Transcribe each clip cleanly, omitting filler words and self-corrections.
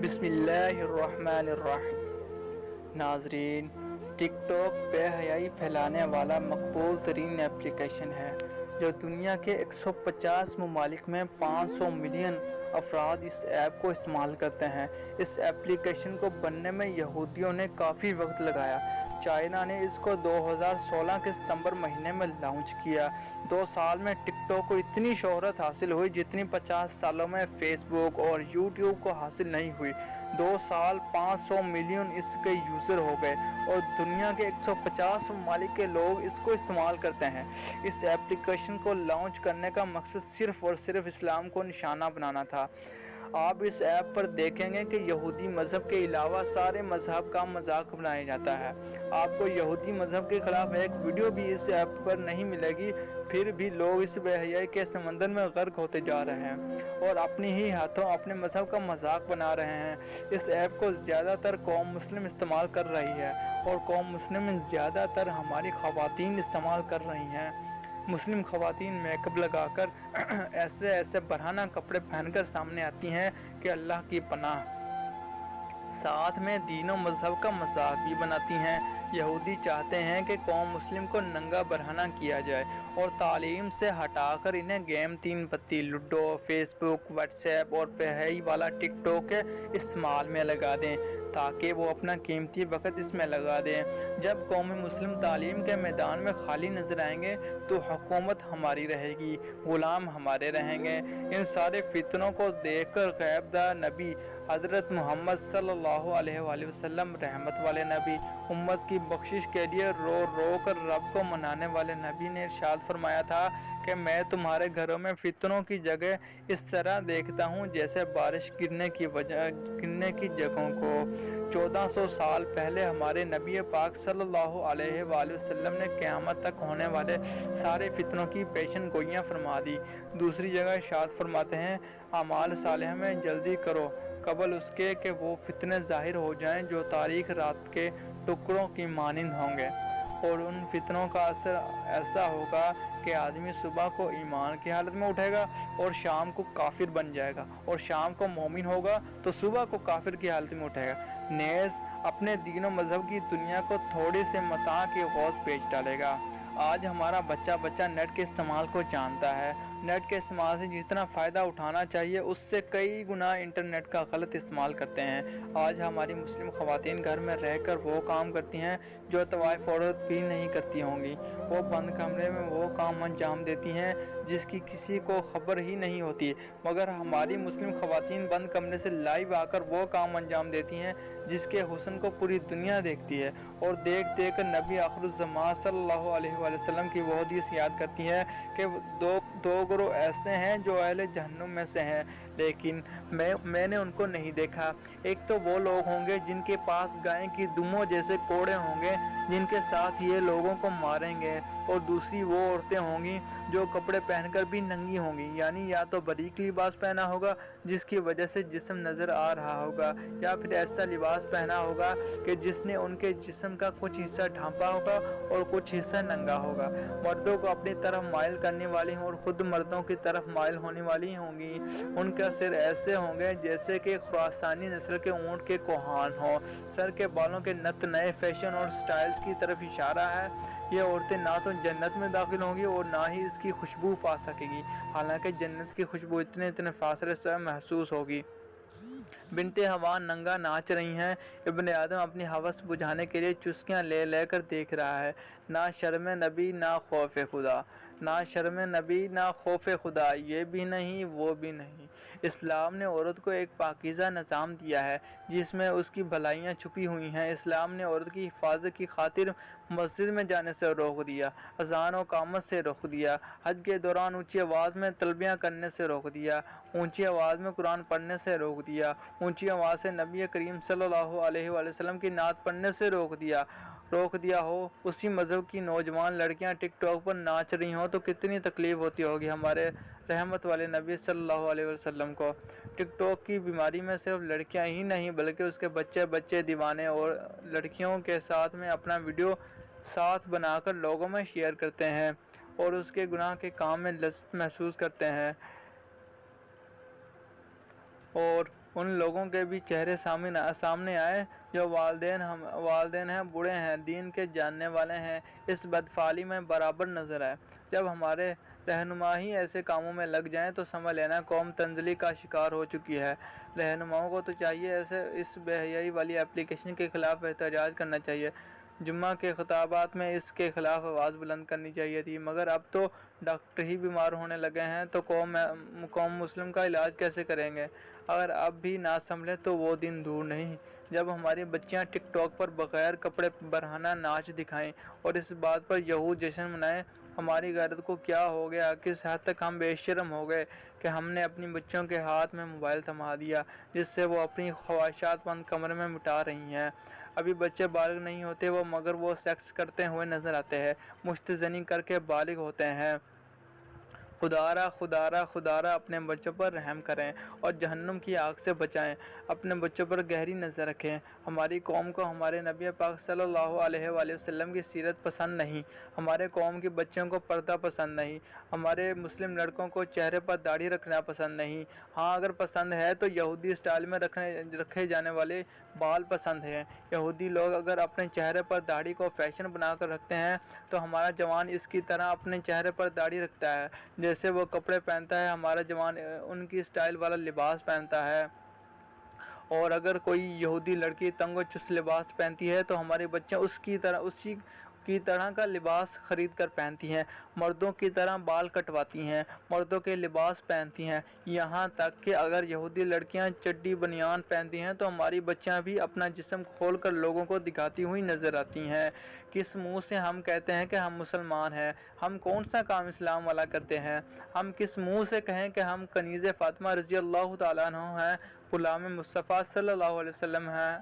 بسم اللہ الرحمن الرحیم۔ ناظرین، ٹک ٹاک بے حیائی پھیلانے والا مقبول ترین اپلیکیشن ہے جو دنیا کے 150 ممالک میں 500 ملین افراد اس ایپ کو استعمال کرتے ہیں۔ اس اپلیکیشن کو بننے میں یہودیوں نے کافی وقت لگایا۔ چائنا نے اس کو 2016 کے ستمبر مہینے میں لانچ کیا۔ 2 سال میں ٹک ٹاک کو اتنی شہرت حاصل ہوئی جتنی 50 سالوں میں فیس بک اور یوٹیوب کو حاصل نہیں ہوئی۔ 2 سال 500 ملین اس کے یوزر ہو گئے اور دنیا کے 150 ممالک کے لوگ اس کو استعمال کرتے ہیں۔ اس اپلیکیشن کو لانچ کرنے کا مقصد صرف اور صرف اسلام کو نشانہ بنانا تھا۔ آپ اس ایپ پر دیکھیں گے کہ یہودی مذہب کے علاوہ سارے مذہب کا مذاق بنایا جاتا ہے۔ آپ کو یہودی مذہب کے خلاف ایک ویڈیو بھی اس ایپ پر نہیں ملے گی، پھر بھی لوگ اس بے حیائی کے سمندر میں غرق ہوتے جا رہے ہیں اور اپنے ہی ہاتھوں اپنے مذہب کا مذاق بنا رہے ہیں۔ اس ایپ کو زیادہ تر قوم مسلم استعمال کر رہی ہے اور قوم مسلم میں زیادہ تر ہماری خواتین استعمال کر رہی ہیں۔ مسلم خواتین میک اپ لگا کر ایسے برہنہ کپڑے پہن کر سامنے آتی ہیں کہ اللہ کی پناہ، ساتھ میں دین و مذہب کا مذاق بھی بناتی ہیں۔ یہودی چاہتے ہیں کہ قوم مسلم کو ننگا برہنہ کیا جائے اور تعلیم سے ہٹا کر انہیں گیم 3 پتی، لوڈو، فیس بک، واٹس ایپ اور بے حیائی والا ٹک ٹاک کے استعمال میں لگا دیں تاکہ وہ اپنا قیمتی وقت اس میں لگا دیں۔ جب قوم مسلم تعلیم کے میدان میں خالی نظر آئیں گے تو حکومت ہماری رہے گی، غلام ہمارے رہیں گے۔ ان سارے فتنوں کو دیکھ کر غیب دار نبی حضرت محمد صلی اللہ علیہ وآلہ وسلم، رحمت والے نبی، امت کی بخشش کے لیے رو رو کر رب کو منانے والے نبی نے ارشاد فرمایا تھا کہ میں تمہارے گھروں میں فتنوں کی جگہ اس طرح دیکھتا ہوں جیسے بارش گرنے کی جگہوں کو۔ 1400 سال پہلے ہمارے نبی پاک صلی اللہ علیہ وآلہ وسلم نے قیامت تک ہونے والے سارے فتنوں کی پیشن گوئیاں فرما دی۔ دوسری جگہ ارشاد فرماتے ہیں، اعمال صالحہ میں جلدی کرو قبل اس کے کہ وہ فتنے ظاہر ہو جائیں جو تاریک رات کے ٹکڑوں کی مانند ہوں گے، اور ان فتنوں کا اثر ایسا ہوگا کہ آدمی صبح کو ایمان کی حالت میں اٹھے گا اور شام کو کافر بن جائے گا، اور شام کو مومن ہوگا تو صبح کو کافر کی حالت میں اٹھے گا، نیز اپنے دین و مذہب کی دنیا کو تھوڑی سے متاع کی غوث بیچ ڈالے گا۔ آج ہمارا بچہ نیٹ کے استعمال کو جانتا ہے۔ نیٹ کے استعمال سے جتنا فائدہ اٹھانا چاہیے اس سے کئی گنا انٹرنیٹ کا غلط استعمال کرتے ہیں۔ آج ہماری مسلم خواتین گھر میں رہ کر وہ کام کرتی ہیں جو طوائف عورت بھی نہیں کرتی ہوں گی۔ وہ بند کمرے میں وہ کام انجام دیتی ہیں جس کی کسی کو خبر ہی نہیں ہوتی، مگر ہماری مسلم خواتین بند کمرے سے لائیو آ کر وہ کام انجام دیتی ہیں جس کے حسن کو پوری دنیا دیکھتی ہے، اور دیکھ دیکھ کر نبی آخر الزمان صلی اللہ علیہ وآلہ وسلم کی وہ حدیث یاد کرتی ہیں کہ دو گروہ ایسے ہیں جو اہل جہنم میں سے ہیں، لیکن میں نے ان کو نہیں دیکھا۔ ایک تو وہ لوگ ہوں گے جن کے پاس گائے کی دموں جیسے کوڑے ہوں گے جن کے ساتھ یہ لوگوں کو ماریں گے، اور دوسری وہ عورتیں ہوں گی جو کپڑے پہن کر بھی ننگی ہوں گی، یعنی یا تو باریک لباس پہنا ہوگا جس کی وجہ سے جسم نظر آ رہا ہوگا، یا پھر ایسا لباس پہنا ہوگا کہ جس نے ان کے جسم کا کچھ حصہ ڈھانپا ہوگا اور کچھ حصہ ننگا ہوگا۔ مردوں کو اپنی طرف مائل کرنے والی اور خود مردوں کی طرف مائل ہونے والی ہوں گی۔ ان کا سر ایسے ہوں گے جیسے کہ خراسانی نسل کے اونٹ کے کوہان ہوں۔ سر کے بالوں کے نت نئے فیشن اور سٹائلز کی طرف اشارہ ہے۔ یہ عورتیں نہ تو جنت میں داخل ہوں گی اور نہ ہی اس کی خوشبو پا سکے گی، حالانکہ جنت کی خوشبو اتنے فاصلے سے محسوس ہوگی۔ بنت ہوا ننگا ناچ رہی ہیں۔ ابن آدم اپنی ہوس بجھانے کے لیے چسکیاں لے کر دیکھ رہا ہے۔ نہ شرم نبی نہ خوف خدا، نہ شرم نبی نہ خوف خدا، یہ بھی نہیں وہ بھی نہیں۔ اسلام نے عورت کو ایک پاکیزہ نظام دیا ہے جس میں اس کی بھلائیاں چھپی ہوئی ہیں۔ اسلام نے عورت کی حفاظت کی خاطر مسجد میں جانے سے روک دیا، اذان و اقامت سے روک دیا، حج کے دوران اونچی آواز میں تلبیہ کرنے سے روک دیا، اونچی آواز میں قرآن پڑھنے سے روک دیا، اونچی آواز سے نبی کریم صلی اللہ علیہ وآلہ وسلم کی نعت پڑھنے سے روک دیا ہو۔ اسی مذہب کی نوجوان لڑکیاں ٹک ٹاک پر ناچ رہی ہوں تو کتنی تکلیف ہوتی ہوگی ہمارے رحمت والے نبی صلی اللہ علیہ وسلم کو۔ ٹک ٹاک کی بیماری میں صرف لڑکیاں ہی نہیں بلکہ اس کے بچے دیوانے اور لڑکیوں کے ساتھ میں اپنا ویڈیو ساتھ بنا کر لوگوں میں شیئر کرتے ہیں اور اس کے گناہ کے کام میں لذت محسوس کرتے ہیں، اور ان لوگوں کے بھی چہرے سامنے آئے جو والدین ہیں، بوڑھے ہیں، دین کے جاننے والے ہیں، اس بدفعلی میں برابر نظر آئے۔ جب ہمارے رہنما ہی ایسے کاموں میں لگ جائیں تو سمجھ لینا قوم تنزلی کا شکار ہو چکی ہے۔ رہنماؤں کو تو چاہیے اس بے حیائی والی اپلیکیشن کے خلاف احتجاج کرنا چاہیے۔ جمعہ کے خطابات میں اس کے خلاف آواز بلند کرنی چاہیے تھی، مگر اب تو ڈاکٹر ہی بیمار ہونے لگے ہیں تو قوم مسلم کا علاج کیسے کریں گے؟ اگر اب بھی نہ سنبھلے تو وہ دن دور نہیں جب ہماری بچیاں ٹک ٹاک پر بغیر کپڑے برہنہ ناچ دکھائیں اور اس بات پر یہود جشن منائیں۔ ہماری غیرت کو کیا ہو گیا؟ کس حد تک ہم بے شرم ہو گئے کہ ہم نے اپنی بچیوں کے ہاتھ میں موبائل تھما دیا جس سے وہ اپنی خواہشات بند کمرے میں مٹا رہی ہیں۔ ابھی بچے بالغ نہیں ہوتے مگر وہ سیکس کرتے ہوئے نظر آتے ہیں، مشت زنی کر کے بالغ ہوتے ہیں۔ خدارا اپنے بچوں پر رحم کریں اور جہنم کی آگ سے بچائیں۔ اپنے بچوں پر گہری نظر رکھیں۔ ہماری قوم کو ہمارے نبی پاک صلی اللہ علیہ وآلہ وسلم کی سیرت پسند نہیں، ہمارے قوم کی بچیوں کو پردہ پسند نہیں، ہمارے مسلم لڑکوں کو چہرے پر داڑھی رکھنا پسند نہیں۔ ہاں اگر پسند ہے تو یہودی سٹائل میں رکھے جانے والے بال پسند ہیں۔ یہودی لوگ اگر اپنے چہرے پر داڑھی کو فیشن بنا کر رکھتے ہیں تو ہمارا جوان اس کی طرح اپنے چہرے پر داڑھی رکھتا ہے۔ جیسے وہ کپڑے پہنتا ہے ہمارا جوان ان کی سٹائل والا لباس پہنتا ہے، اور اگر کوئی یہودی لڑکی تنگ و چست لباس پہنتی ہے تو ہماری بچیاں اسی کی طرح کا لباس خرید کر پہنتی ہیں، مردوں کی طرح بال کٹواتی ہیں، مردوں کے لباس پہنتی ہیں، یہاں تک کہ اگر یہودی لڑکیاں چڈی بنیان پہنتی ہیں تو ہماری بچیاں بھی اپنا جسم کھول کر لوگوں کو دکھاتی ہوئی نظر آتی ہیں۔ کس منہ سے ہم کہتے ہیں کہ ہم مسلمان ہیں؟ ہم کون سا کام اسلام والا کرتے ہیں؟ ہم کس منہ سے کہیں کہ ہم کنیز فاطمہ رضی اللہ تعالیٰ عنہ ہیں، غلام مصطفیٰ صلی اللہ علیہ وسلم ہیں؟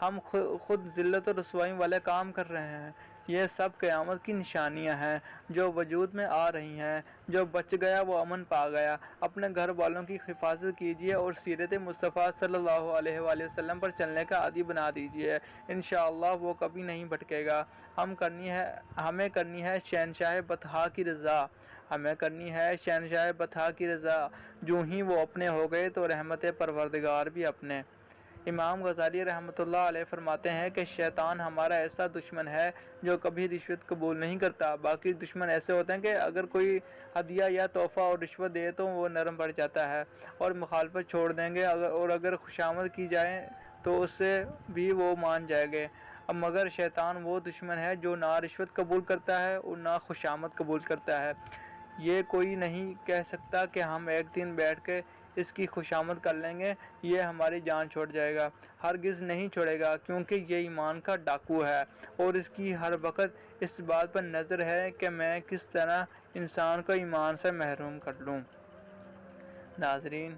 ہم خود ذلت و رسوائی والے کام کر رہے ہیں۔ یہ سب قیامت کی نشانیاں ہیں جو وجود میں آ رہی ہیں۔ جو بچ گیا وہ امن پا گیا۔ اپنے گھر والوں کی حفاظت کیجیے اور سیرت مصطفیٰ صلی اللہ علیہ وآلہ وسلم پر چلنے کا عادی بنا دیجیے، انشاءاللہ وہ کبھی نہیں بھٹکے گا۔ ہمیں کرنی ہے شہنشاہ بطحا کی رضا، ہمیں کرنی ہے شہنشاہ بطحا کی رضا۔ جو ہی وہ اپنے ہو گئے تو رحمت پروردگار بھی اپنے۔ امام غزالی رحمۃ اللہ علیہ فرماتے ہیں کہ شیطان ہمارا ایسا دشمن ہے جو کبھی رشوت قبول نہیں کرتا۔ باقی دشمن ایسے ہوتے ہیں کہ اگر کوئی ہدیہ یا تحفہ اور رشوت دے تو وہ نرم پڑ جاتا ہے اور مخالفت چھوڑ دیں گے، اور اگر خوشامد کی جائے تو اس سے بھی وہ مان جائیں گے۔ مگر شیطان وہ دشمن ہے جو نہ رشوت قبول کرتا ہے اور نہ خوشامد قبول کرتا ہے۔ یہ کوئی نہیں کہہ سکتا کہ ہم ایک دن بیٹھ کے اس کی خوشامد کر لیں گے، یہ ہماری جان چھوڑ جائے گا۔ ہرگز نہیں چھوڑے گا، کیونکہ یہ ایمان کا ڈاکو ہے اور اس کی ہر وقت اس بات پر نظر ہے کہ میں کس طرح انسان کو ایمان سے محروم کر لوں۔ ناظرین،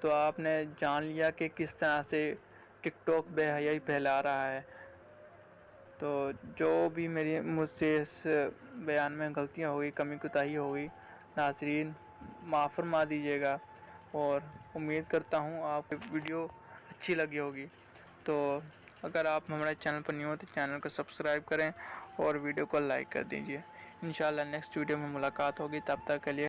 تو آپ نے جان لیا کہ کس طرح سے ٹک ٹاک بے حیائی پھیلا رہا ہے۔ تو جو بھی مجھ سے اس بیان میں غلطیاں ہوگی، کمی کوتاہی ہوگی، ناظرین معاف فرما دیجیے گا، اور امید کرتا ہوں آپ کو ویڈیو اچھی لگی ہوگی۔ تو اگر آپ ہمارے چینل پر نیو ہو تو چینل کو سبسکرائب کریں اور ویڈیو کو لائک کر دیجیے۔ انشاءاللہ نیکسٹ ویڈیو میں ملاقات ہوگی، تب تک کے لیے